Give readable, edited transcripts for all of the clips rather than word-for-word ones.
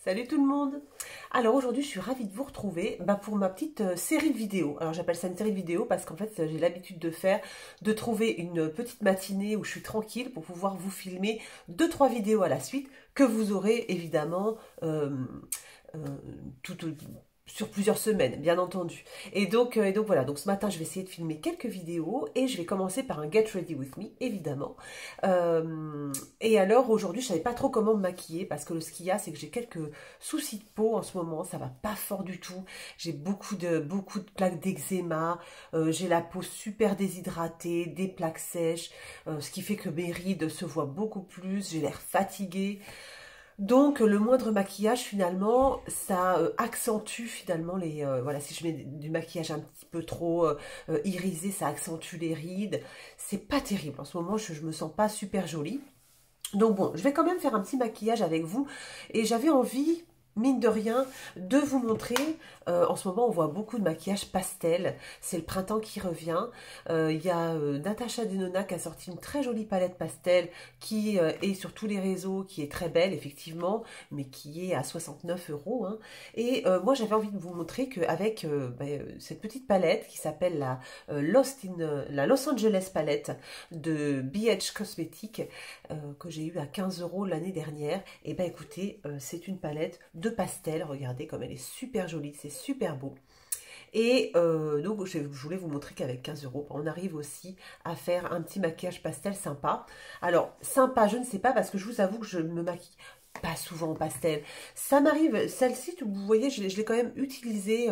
Salut tout le monde. Alors aujourd'hui je suis ravie de vous retrouver pour ma petite série de vidéos. Alors j'appelle ça une série de vidéos parce qu'en fait j'ai l'habitude de trouver une petite matinée où je suis tranquille pour pouvoir vous filmer 2-3 vidéos à la suite que vous aurez évidemment euh, tout, sur plusieurs semaines, bien entendu. Et donc voilà, donc ce matin je vais essayer de filmer quelques vidéos et je vais commencer par un Get Ready With Me, évidemment. Et alors aujourd'hui je savais pas trop comment me maquiller parce que ce qu'il y a c'est que j'ai quelques soucis de peau en ce moment, ça va pas fort du tout. J'ai beaucoup de plaques d'eczéma, j'ai la peau super déshydratée, des plaques sèches, ce qui fait que mes rides se voient beaucoup plus, j'ai l'air fatiguée. Donc le moindre maquillage finalement, ça accentue finalement voilà, si je mets du maquillage un petit peu trop irisé, ça accentue les rides. C'est pas terrible. En ce moment, je me sens pas super jolie. Donc bon, je vais quand même faire un petit maquillage avec vous. Et j'avais envie, mine de rien, de vous montrer. En ce moment, on voit beaucoup de maquillage pastel. C'est le printemps qui revient. Il y a Natasha Denona qui a sorti une très jolie palette pastel qui est sur tous les réseaux, qui est très belle, effectivement, mais qui est à 69 €. Hein. Et moi, j'avais envie de vous montrer qu'avec cette petite palette qui s'appelle la Los Angeles palette de BH Cosmetics, que j'ai eu à 15 € l'année dernière, et ben écoutez, c'est une palette de pastel, regardez comme elle est super jolie, c'est super beau. Et donc je voulais vous montrer qu'avec 15 €, on arrive aussi à faire un petit maquillage pastel sympa. Alors sympa, je ne sais pas, parce que je vous avoue que je me maquille pas souvent en pastel. Ça m'arrive, celle-ci, vous voyez, je l'ai quand même utilisée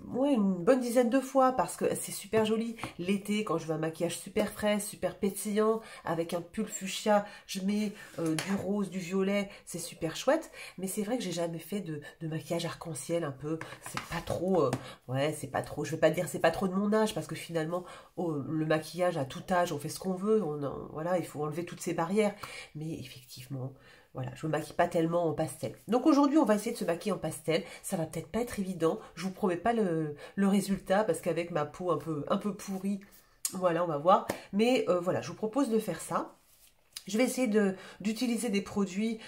ouais, une bonne dizaine de fois parce que c'est super joli. L'été, quand je veux un maquillage super frais, super pétillant, avec un pull fuchsia, je mets du rose, du violet, c'est super chouette. Mais c'est vrai que j'ai jamais fait de maquillage arc-en-ciel un peu. C'est pas trop, ouais, c'est pas trop, je vais pas dire c'est pas trop de mon âge parce que finalement, le maquillage à tout âge, on fait ce qu'on veut. Voilà, il faut enlever toutes ces barrières. Mais effectivement... Voilà, je ne me maquille pas tellement en pastel. Donc aujourd'hui, on va essayer de se maquiller en pastel. Ça va peut-être pas être évident. Je vous promets pas le résultat parce qu'avec ma peau un peu pourrie, voilà, on va voir. Mais voilà, je vous propose de faire ça. Je vais essayer d'utiliser des produits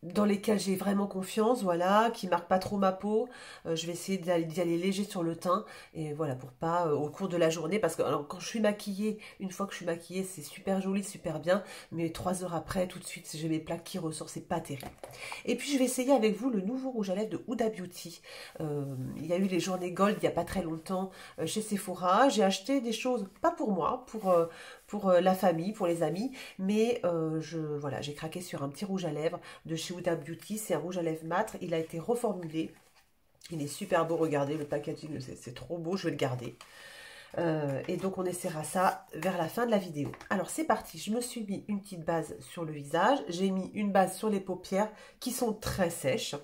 dans lesquels j'ai vraiment confiance, voilà, qui marquent pas trop ma peau. Je vais essayer d'y aller léger sur le teint, et voilà, pour pas, au cours de la journée, parce que alors, quand je suis maquillée, une fois que je suis maquillée, c'est super joli, super bien, mais 3 heures après, tout de suite, j'ai mes plaques qui ressortent, c'est pas terrible. Et puis, je vais essayer avec vous le nouveau rouge à lèvres de Huda Beauty. Il y a eu les journées Gold il y a pas très longtemps chez Sephora. J'ai acheté des choses, pas pour moi, pour la famille, pour les amis, mais voilà, j'ai craqué sur un petit rouge à lèvres de chez Huda Beauty. C'est un rouge à lèvres mat, il a été reformulé, il est super beau, regardez le packaging, c'est trop beau, je vais le garder. Et donc on essaiera ça vers la fin de la vidéo. Alors c'est parti, je me suis mis une petite base sur le visage, j'ai mis une base sur les paupières qui sont très sèches.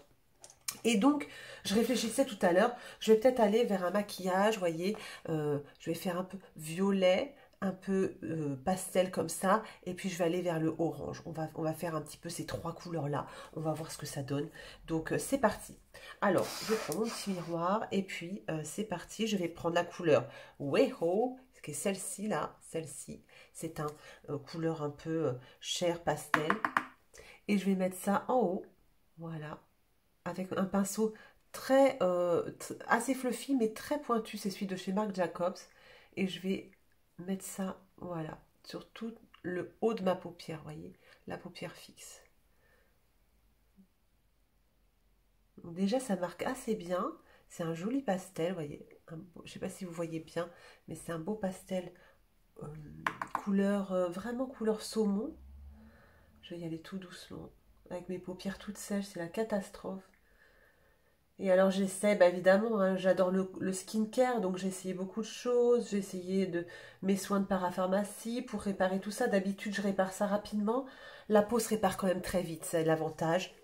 Et donc, je réfléchissais tout à l'heure, je vais peut-être aller vers un maquillage, vous voyez, je vais faire un peu violet, un peu pastel comme ça, et puis je vais aller vers le orange. On va faire un petit peu ces trois couleurs-là, on va voir ce que ça donne. Donc, c'est parti. Alors, je vais prendre mon petit miroir, et puis c'est parti, je vais prendre la couleur Weho, qui est celle-ci, là, celle-ci. C'est un couleur un peu chair pastel. Et je vais mettre ça en haut, voilà, avec un pinceau assez fluffy mais très pointu, c'est celui de chez Marc Jacobs, et je vais mettre ça, voilà, sur tout le haut de ma paupière, voyez, la paupière fixe. Donc déjà ça marque assez bien, c'est un joli pastel, voyez, je sais pas si vous voyez bien, mais c'est un beau pastel euh, couleur, vraiment couleur saumon. Je vais y aller tout doucement, avec mes paupières toutes sèches, c'est la catastrophe. Et alors j'essaie, évidemment, hein, j'adore le skincare, donc j'ai essayé beaucoup de choses, j'ai essayé mes soins de parapharmacie pour réparer tout ça. D'habitude, je répare ça rapidement. La peau se répare quand même très vite, c'est l'avantage.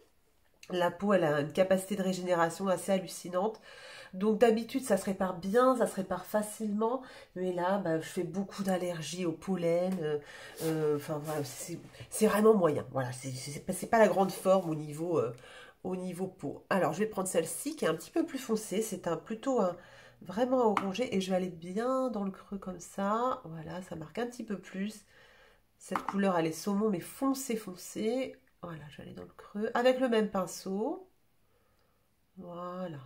La peau, elle a une capacité de régénération assez hallucinante. Donc d'habitude, ça se répare bien, ça se répare facilement. Mais là, je fais beaucoup d'allergies au pollen. Enfin, voilà, c'est vraiment moyen. Voilà, c'est pas la grande forme au niveau peau. Alors, je vais prendre celle-ci qui est un petit peu plus foncée. C'est plutôt vraiment orangé. Et je vais aller bien dans le creux comme ça. Voilà, ça marque un petit peu plus. Cette couleur, elle est saumon, mais foncé, foncé. Voilà, je vais aller dans le creux avec le même pinceau. Voilà.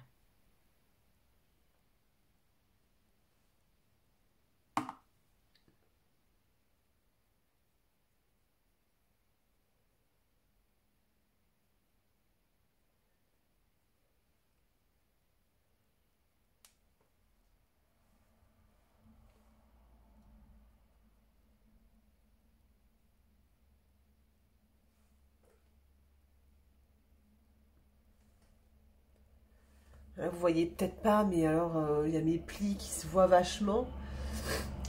Vous voyez peut-être pas, mais alors il y a mes plis qui se voient vachement.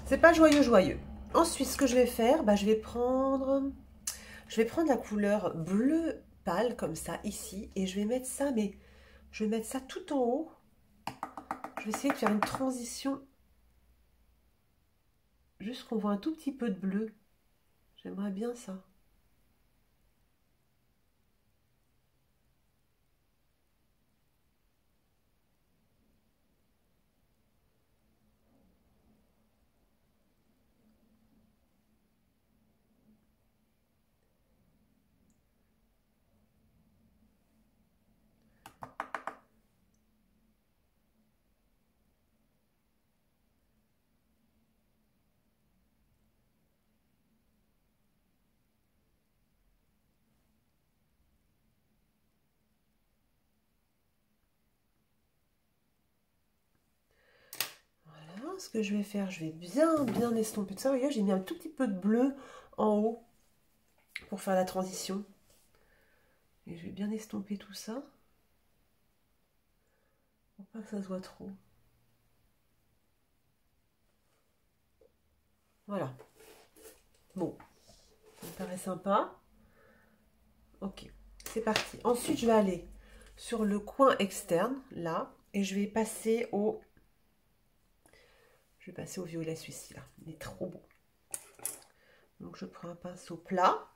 C'est pas joyeux joyeux. Ensuite, ce que je vais faire, bah, je vais prendre la couleur bleu pâle comme ça ici et je vais mettre ça, mais je vais mettre ça tout en haut. Je vais essayer de faire une transition, juste qu'on voit un tout petit peu de bleu. J'aimerais bien ça. Voilà, ce que je vais faire, je vais bien estomper tout ça. Vous voyez, j'ai mis un tout petit peu de bleu en haut pour faire la transition. Et je vais bien estomper tout ça. Pour pas que ça se voit trop. Voilà. Bon, ça me paraît sympa. Ok, c'est parti. Ensuite, je vais aller sur le coin externe, là, et je vais passer au... Je vais passer au violet, celui-ci, là. Il est trop beau. Donc, je prends un pinceau plat.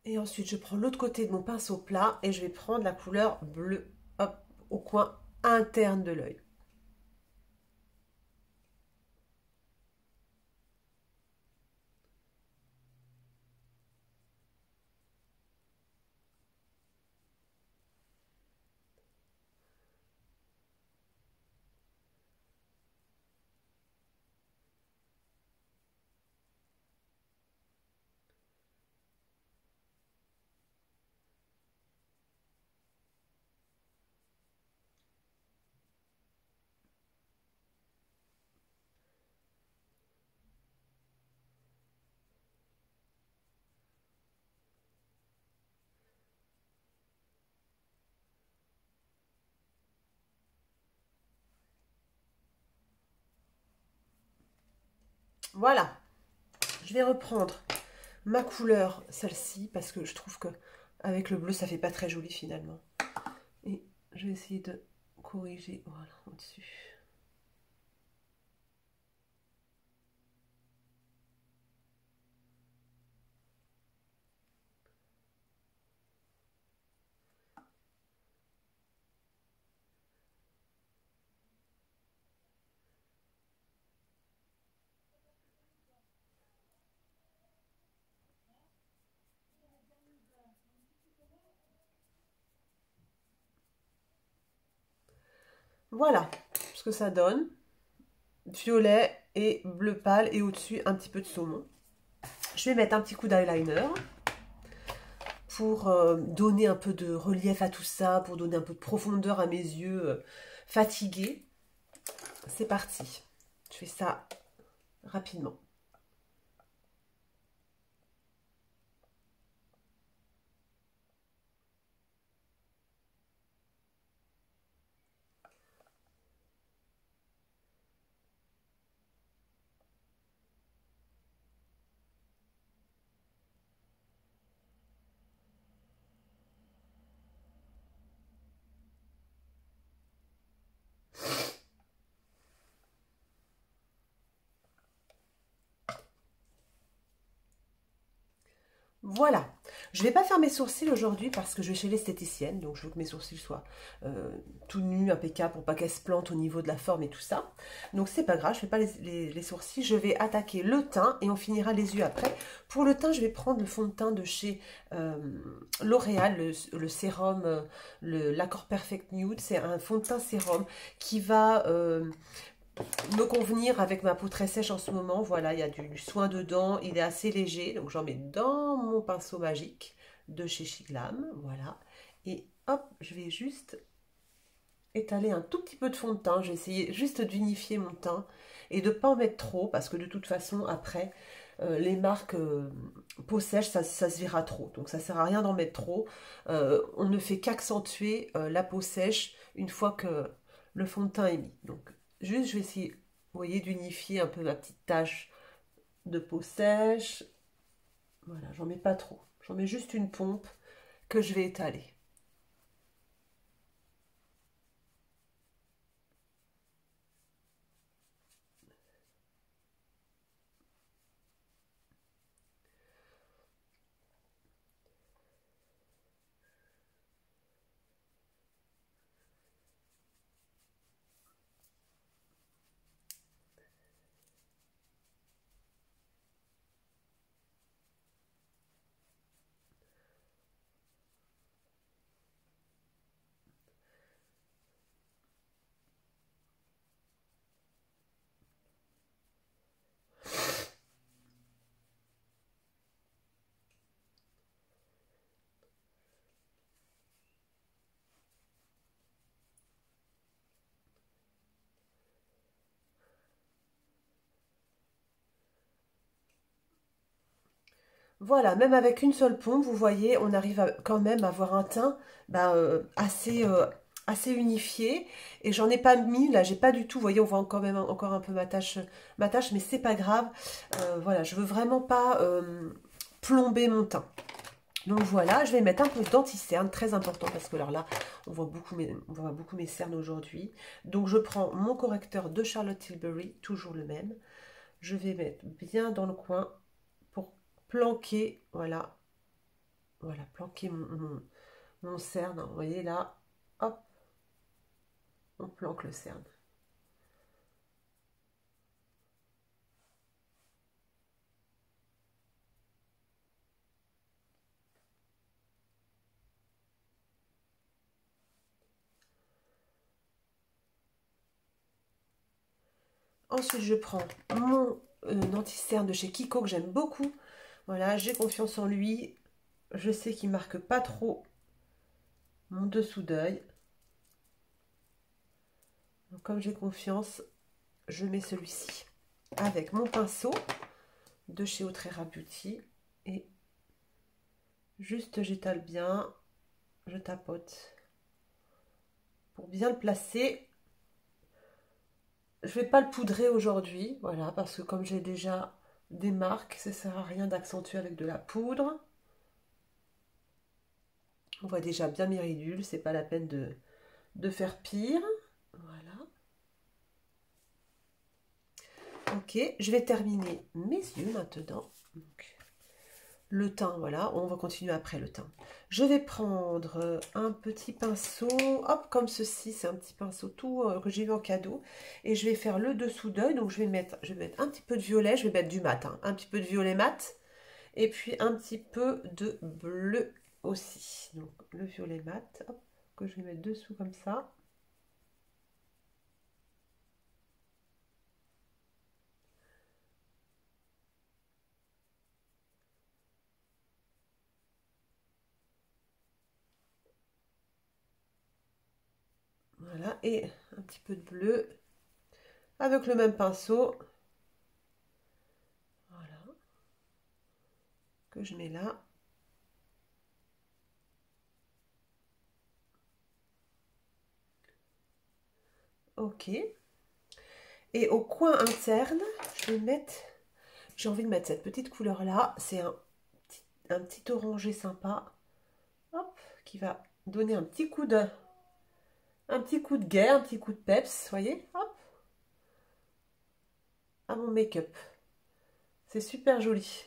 Et ensuite, je prends l'autre côté de mon pinceau plat et je vais prendre la couleur bleue, hop, au coin interne de l'œil. Voilà, je vais reprendre ma couleur, celle-ci, parce que je trouve que avec le bleu, ça fait pas très joli finalement. Et je vais essayer de corriger, voilà, au-dessus. Voilà ce que ça donne. violet et bleu pâle et au-dessus un petit peu de saumon. Je vais mettre un petit coup d'eyeliner pour donner un peu de relief à tout ça, pour donner un peu de profondeur à mes yeux fatigués. C'est parti. Je fais ça rapidement. Voilà, je ne vais pas faire mes sourcils aujourd'hui parce que je vais chez l'esthéticienne, donc je veux que mes sourcils soient tout nus, impeccables pour pas qu'elles se plantent au niveau de la forme et tout ça. Donc c'est pas grave, je ne fais pas les sourcils, je vais attaquer le teint et on finira les yeux après. Pour le teint, je vais prendre le fond de teint de chez L'Oréal, le sérum, l'Accord Perfect Nude. C'est un fond de teint sérum qui va me convenir avec ma peau très sèche en ce moment. Voilà, il y a du soin dedans, il est assez léger, donc j'en mets dans mon pinceau magique de chez Chiglam, voilà, et hop, je vais juste étaler un tout petit peu de fond de teint. Je vais essayer juste d'unifier mon teint et de ne pas en mettre trop, parce que de toute façon, après, les marques peau sèche, ça se verra trop, donc ça sert à rien d'en mettre trop. On ne fait qu'accentuer la peau sèche une fois que le fond de teint est mis. Donc juste, je vais essayer, vous voyez, d'unifier un peu ma petite tache de peau sèche. Voilà, j'en mets pas trop. J'en mets juste une pompe que je vais étaler. Voilà, même avec une seule pompe, vous voyez, on arrive quand même à avoir un teint assez unifié. Et j'en ai pas mis, là, j'ai pas du tout, vous voyez, on voit quand même encore un peu ma tâche, mais c'est pas grave. Voilà, je veux vraiment pas plomber mon teint. Donc voilà, je vais mettre un peu d'anti-cerne, très important, parce que alors là, on voit beaucoup mes cernes aujourd'hui. Donc je prends mon correcteur de Charlotte Tilbury, toujours le même. Je vais mettre bien dans le coin pour planquer, voilà, planquer mon cerne. Vous voyez là, hop, on planque le cerne. Ensuite, je prends mon anti-cerne de chez Kiko que j'aime beaucoup. Voilà, j'ai confiance en lui. Je sais qu'il marque pas trop mon dessous d'œil. Donc, comme j'ai confiance, je mets celui-ci avec mon pinceau de chez Outrera Beauty et juste j'étale bien, je tapote pour bien le placer. Je vais pas le poudrer aujourd'hui, voilà, parce que comme j'ai déjà des marques, ça sert à rien d'accentuer avec de la poudre. On voit déjà bien mes ridules, c'est pas la peine de faire pire. Voilà. Ok, je vais terminer mes yeux maintenant. Donc, le teint, voilà, on va continuer après le teint. Je vais prendre un petit pinceau, hop, comme ceci, c'est un petit pinceau tout que j'ai eu en cadeau. Et je vais faire le dessous d'œil, donc je vais mettre un petit peu de violet, je vais mettre du mat, hein, un petit peu de violet mat. Et puis un petit peu de bleu aussi. Donc le violet mat, hop, que je vais mettre dessous comme ça. et un petit peu de bleu avec le même pinceau. Voilà. Que je mets là. Ok. Et au coin interne, je vais mettre, j'ai envie de mettre cette petite couleur là. C'est un petit orangé sympa. Hop, qui va donner un petit coup de gai, un petit coup de peps, voyez, hop, à mon make-up. C'est super joli.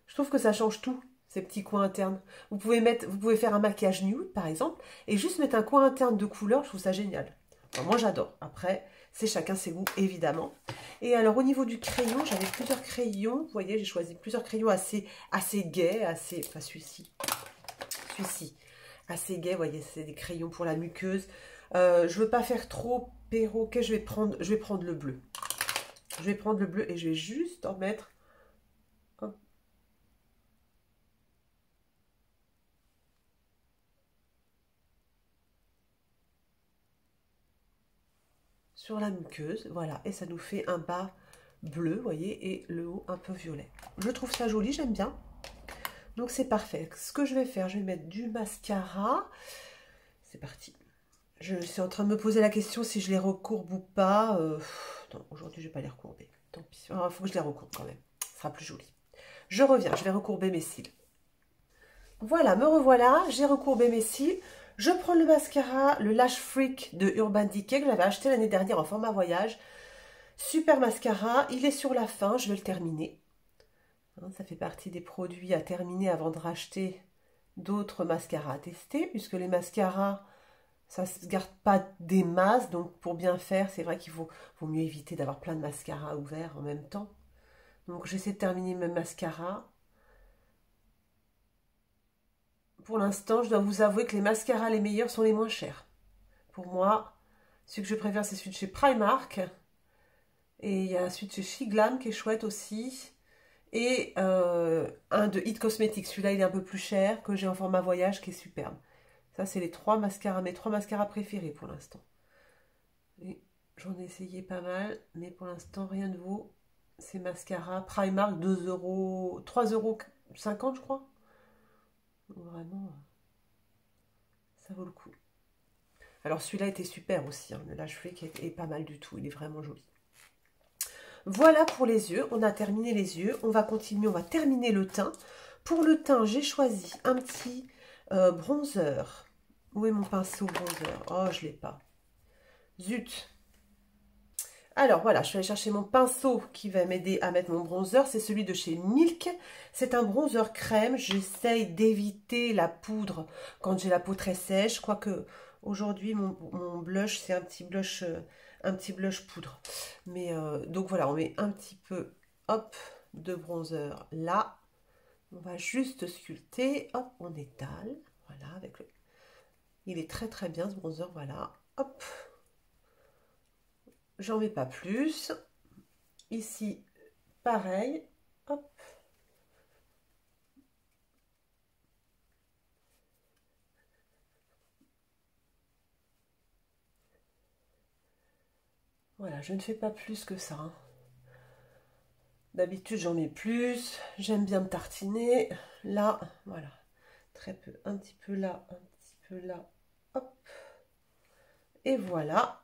Je trouve que ça change tout, ces petits coins internes. Vous pouvez faire un maquillage nude, par exemple, et juste mettre un coin interne de couleur, je trouve ça génial. Enfin, moi, j'adore. Après, c'est chacun ses goûts, évidemment. Et alors, au niveau du crayon, j'avais plusieurs crayons. Vous voyez, j'ai choisi plusieurs crayons assez gais, enfin, celui-ci, assez gai, vous voyez, c'est des crayons pour la muqueuse. Je veux pas faire trop perroquet, je vais prendre le bleu. Je vais prendre le bleu et je vais juste en mettre sur la muqueuse, voilà, et ça nous fait un bas bleu, vous voyez, et le haut un peu violet. Je trouve ça joli, j'aime bien. Donc c'est parfait. Ce que je vais faire, je vais mettre du mascara. C'est parti. Je suis en train de me poser la question si je les recourbe ou pas. Non, aujourd'hui je vais pas les recourber. Tant pis. Il faut que je les recourbe quand même. Ce sera plus joli. Je reviens, je vais recourber mes cils. Voilà, me revoilà, j'ai recourbé mes cils. Je prends le mascara, le Lash Freak de Urban Decay que j'avais acheté l'année dernière en format voyage. Super mascara, il est sur la fin, je vais le terminer. Ça fait partie des produits à terminer avant de racheter d'autres mascaras à tester, puisque les mascaras, ça ne se garde pas des masses, donc pour bien faire, c'est vrai qu'il vaut mieux éviter d'avoir plein de mascaras ouverts en même temps. Donc j'essaie de terminer mes mascaras. Pour l'instant, je dois vous avouer que les mascaras les meilleurs sont les moins chers. Pour moi, celui que je préfère, c'est celui de chez Primark. Et il y a celui de chez Shiglam qui est chouette aussi. Et un de It Cosmetics. Celui-là, il est un peu plus cher, que j'ai en format voyage, qui est superbe. Ça, c'est les trois mascaras, mes trois mascaras préférés pour l'instant. J'en ai essayé pas mal, mais pour l'instant, rien ne vaut ces mascaras. Primark, 2 euros, 3,50 € je crois. Donc, vraiment, ça vaut le coup. Alors celui-là était super aussi, hein. Le Lash Freak est pas mal du tout, il est vraiment joli. Voilà pour les yeux, on a terminé les yeux, on va continuer, on va terminer le teint. Pour le teint, j'ai choisi un petit bronzer. Où est mon pinceau bronzer? Oh, je l'ai pas. Zut. Alors voilà, je suis allée chercher mon pinceau qui va m'aider à mettre mon bronzer. C'est celui de chez Milk. C'est un bronzer crème. J'essaye d'éviter la poudre quand j'ai la peau très sèche. Quoique aujourd'hui, mon blush, c'est un petit blush poudre. Mais donc voilà, on met un petit peu, hop, de bronzer là. On va juste sculpter. Hop, on étale. Voilà, avec le... Il est très très bien ce bronzer, voilà. Hop. J'en mets pas plus. Ici, pareil. Hop. Voilà, je ne fais pas plus que ça, hein. D'habitude, j'en mets plus. J'aime bien me tartiner. Là, voilà. Très peu. Un petit peu là, un petit peu là. Hop. Et voilà.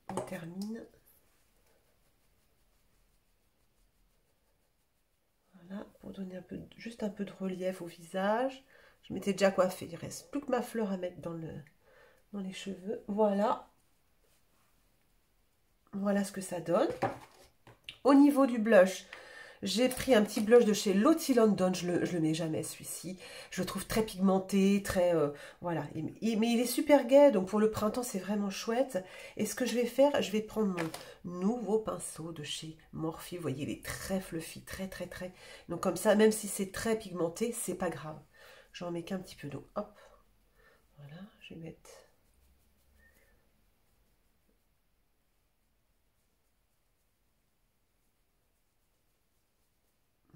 On termine. Voilà, pour donner juste un peu de relief au visage. Je m'étais déjà coiffée. Il reste plus que ma fleur à mettre dans les cheveux. Voilà. Voilà ce que ça donne. Au niveau du blush, j'ai pris un petit blush de chez Lottie London. Je le mets jamais, celui-ci. Je le trouve très pigmenté, très... voilà. Mais il est super gai, donc pour le printemps, c'est vraiment chouette. Et ce que je vais faire, je vais prendre mon nouveau pinceau de chez Morphe. Vous voyez, il est très fluffy, très, très, très... Donc comme ça, même si c'est très pigmenté, c'est pas grave. J'en mets qu'un petit peu d'eau. Hop. Voilà, je vais mettre...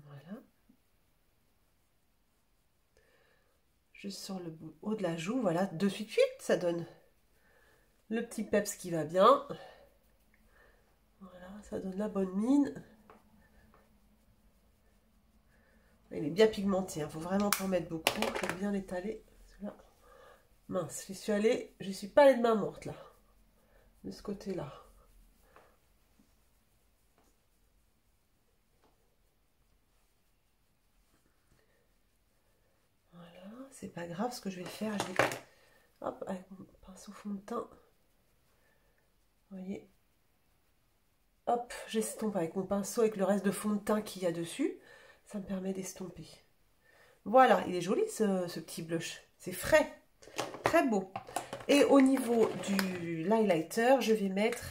Voilà. Juste sur le haut de la joue, voilà, de suite, ça donne Le petit peps qui va bien. Voilà, ça donne la bonne mine. Il est bien pigmenté, il ne faut vraiment pas en mettre beaucoup. Je vais bien l'étaler. Mince, je suis pas allée de main morte là. De ce côté-là. Voilà, c'est pas grave, ce que je vais faire, je vais... Hop, avec mon pinceau fond de teint. Vous voyez. Hop, j'estompe avec mon pinceau, avec le reste de fond de teint qu'il y a dessus. Ça me permet d'estomper. Voilà, il est joli ce petit blush. C'est frais, très beau. Et au niveau du highlighter, je vais mettre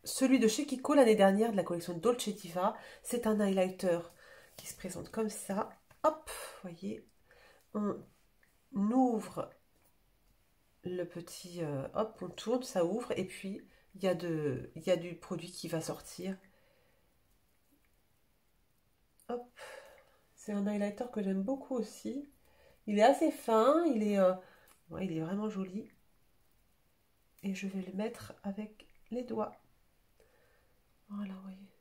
celui de chez Kiko l'année dernière, de la collection Dolce Diva. C'est un highlighter qui se présente comme ça. Hop, vous voyez, on ouvre le petit... hop, on tourne, ça ouvre. Et puis, il y a du produit qui va sortir. Hop, c'est un highlighter que j'aime beaucoup aussi. Il est assez fin, il est vraiment joli. Et je vais le mettre avec les doigts. Voilà, vous voyez.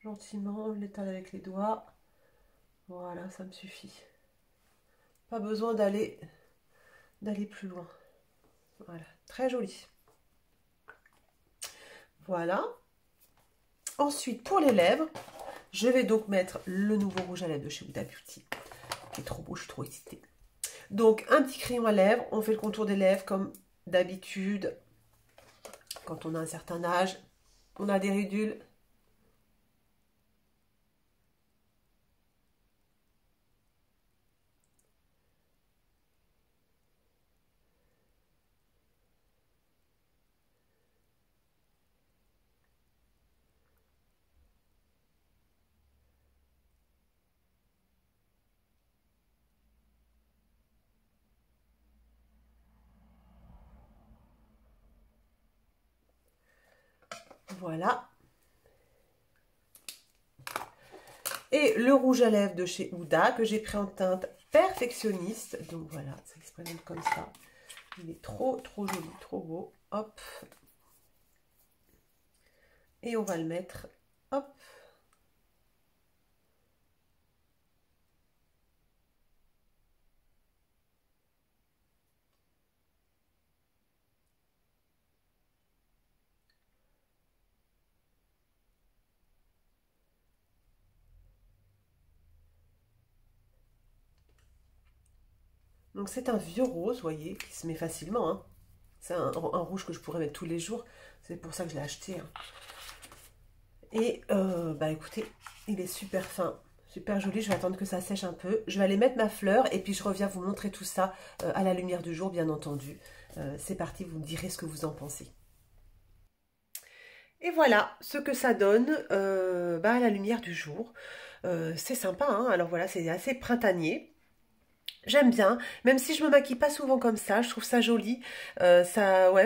Gentiment, on l'étale avec les doigts. Voilà, ça me suffit. Pas besoin d'aller plus loin. Voilà, très joli. Voilà. Ensuite, pour les lèvres, je vais donc mettre le nouveau rouge à lèvres de chez Huda Beauty. Qui est trop beau, je suis trop excitée. Donc, un petit crayon à lèvres. On fait le contour des lèvres comme d'habitude. Quand on a un certain âge, on a des ridules. Voilà. Et le rouge à lèvres de chez Huda que j'ai pris en teinte perfectionniste. Donc voilà, ça se présente comme ça. Il est trop joli, trop beau. Hop. Et on va le mettre. Hop. Donc c'est un vieux rose, vous voyez, qui se met facilement. Hein. C'est un rouge que je pourrais mettre tous les jours. C'est pour ça que je l'ai acheté. Hein. Et bah écoutez, il est super fin, super joli. Je vais attendre que ça sèche un peu. Je vais aller mettre ma fleur et puis je reviens vous montrer tout ça à la lumière du jour, bien entendu. C'est parti, vous me direz ce que vous en pensez. Et voilà ce que ça donne à la lumière du jour. C'est sympa, hein. Alors voilà, c'est assez printanier. J'aime bien, même si je me maquille pas souvent comme ça, je trouve ça joli, ouais,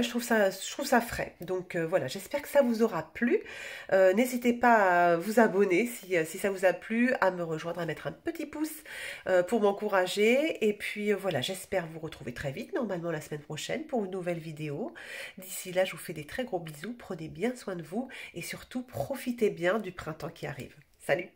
je trouve ça frais. Donc voilà, j'espère que ça vous aura plu. N'hésitez pas à vous abonner si ça vous a plu, à me rejoindre, à mettre un petit pouce pour m'encourager. Et puis voilà, j'espère vous retrouver très vite, normalement la semaine prochaine, pour une nouvelle vidéo. D'ici là, je vous fais des très gros bisous, prenez bien soin de vous et surtout profitez bien du printemps qui arrive. Salut!